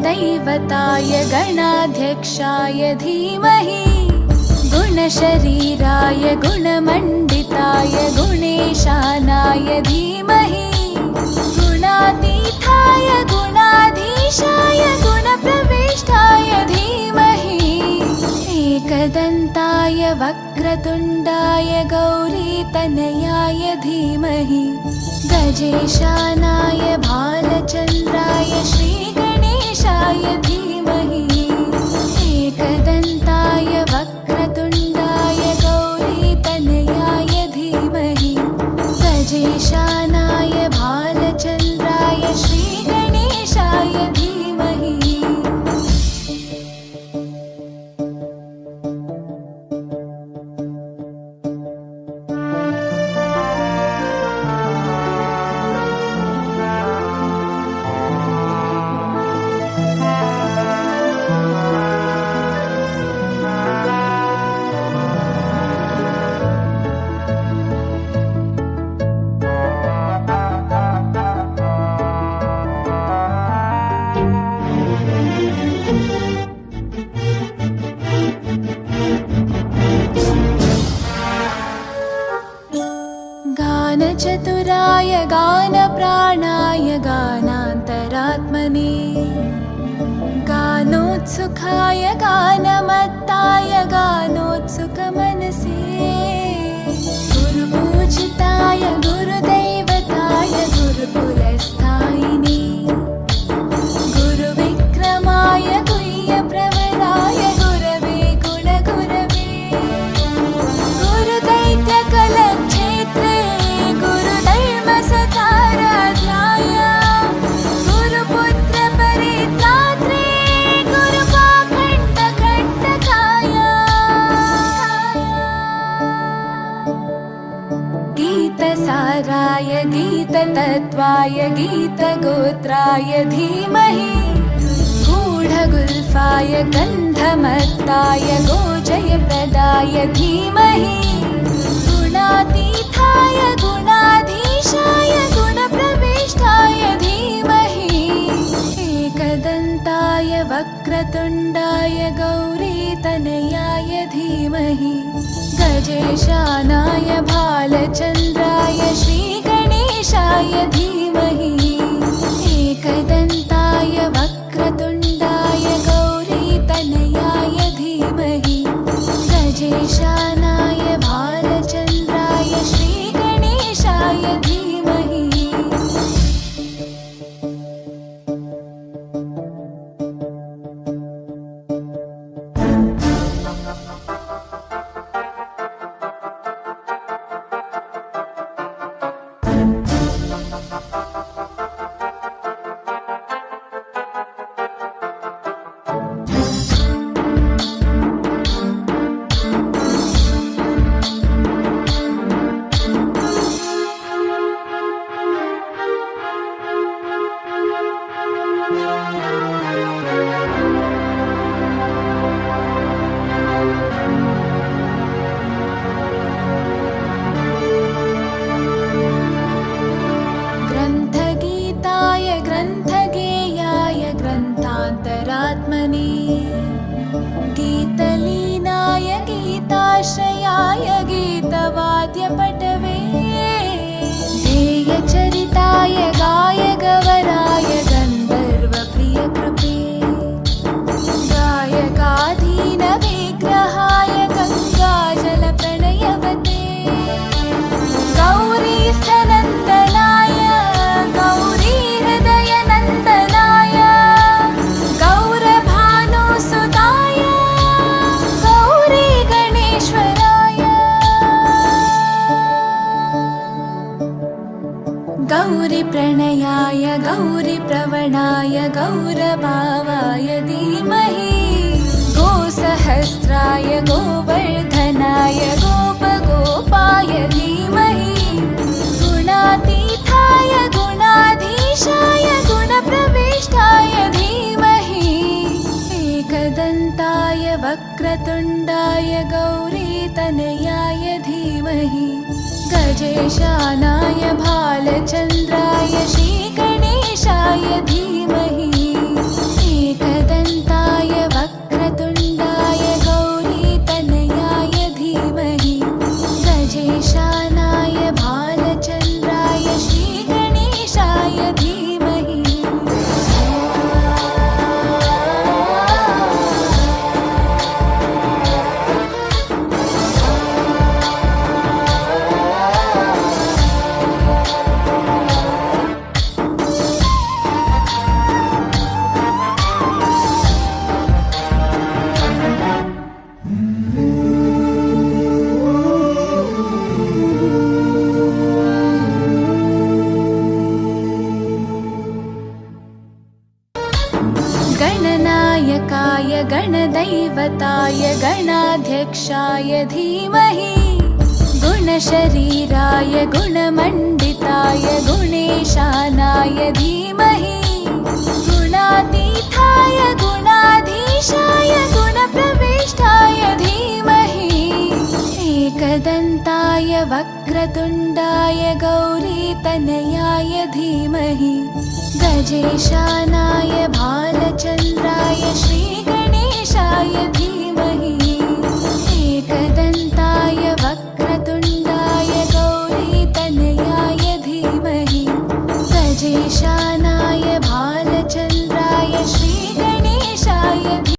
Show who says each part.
Speaker 1: गुरुदैवताय गणाध्यक्षाय धीमहि गुणशरीराय गुणमण्डिताय गुणेशानाय धीमहि गुणातीताय गुणाधीशाय गुणप्रविष्टाय धीमहि एकदन्ताय वक्रतुण्डाय गौरीतनयाय धीमहि गजेशानाय भालचन्द्राय श्रीगणेशाय धीमहि एकदन्ताय वक्रतुण्डाय गौरीतनयाय धीमहि गजेशानाय भालचन्द्राय श्रीगणेशाय धीमहि। गानचतुराय गानप्राणाय गानान्तरात्मने गानोत्सुकाय गानमत्ताय गानोत्सुकमनसे गुरुपूजिताय गुरुदैवताय गुरुकुलस्थायिने गुरुविक्रमाय गुह्यप्रवराय गुरवे गुणगुरवे गुरुदैत्यकलक्षेत्रे गुरुधर्मसताराध्याय गुरुपुत्रपरित्रात्रे गुरुपाखण्डखण्डकाय गीतसाराय गीततत्त्वाय गीतगोत्राय धीमहि गूढगुल्फाय गन्धमत्ताय गोजयप्रदाय धीमहि गुणातीताय गुणाधीशाय गुणप्रविष्टाय धीमहि एकदन्ताय वक्रतुण्डाय गौरीतनयाय धीमहि गजेशानाय भालचन्द्राय श्रीगणेशाय धीमहि एकदन्ताय वक्रतुण्डाय गौरीतनयाय धीमहि गजेशानाय भालचन्द्राय श्रीगणेशाय धीमहि। ग्रन्थगीताय ग्रन्थगेयाय ग्रन्थान्तरात्मने गीतलीनाय गीताश्रयाय गीतवाद्यपटवे ध्येयचरिताय गायगवराय गन्धर्वप्रियकृपे गायकाधीनविग्रहाय गङ्गाजलप्रणयवते गौरीस्थनन्दनाय गौरीहृदयनन्दनाय गौरभानुसुताय गौरीगणेश्वराय गौरीप्रणयाय गौरीप्रवणाय गौरभावाय धीमहि गोसहस्राय गोवर्धनाय गोपगोपाय धीमहि गुणातीताय गुणाधीशाय गुणप्रविष्टाय धीमहि एकदन्ताय वक्रतुण्डाय गौरीतनयाय धीमहि गजेशानाय भालचन्द्राय श्रीगणेशाय धीमहि गजेशानाय भालचन्द्राय श्रीगणेशाय धीमहि गणनायकाय गणदैवताय गणाध्यक्षाय धीमहि गुणशरीराय गुणमण्डिताय गुणेशानाय धीमहि गुणातीताय गुणाधीशाय गुणप्रविष्टाय धीमहि एकदन्ताय वक्रतुण्डाय गौरीतनयाय धीमहि गजेशानाय भालचन्द्राय श्रीगणेशाय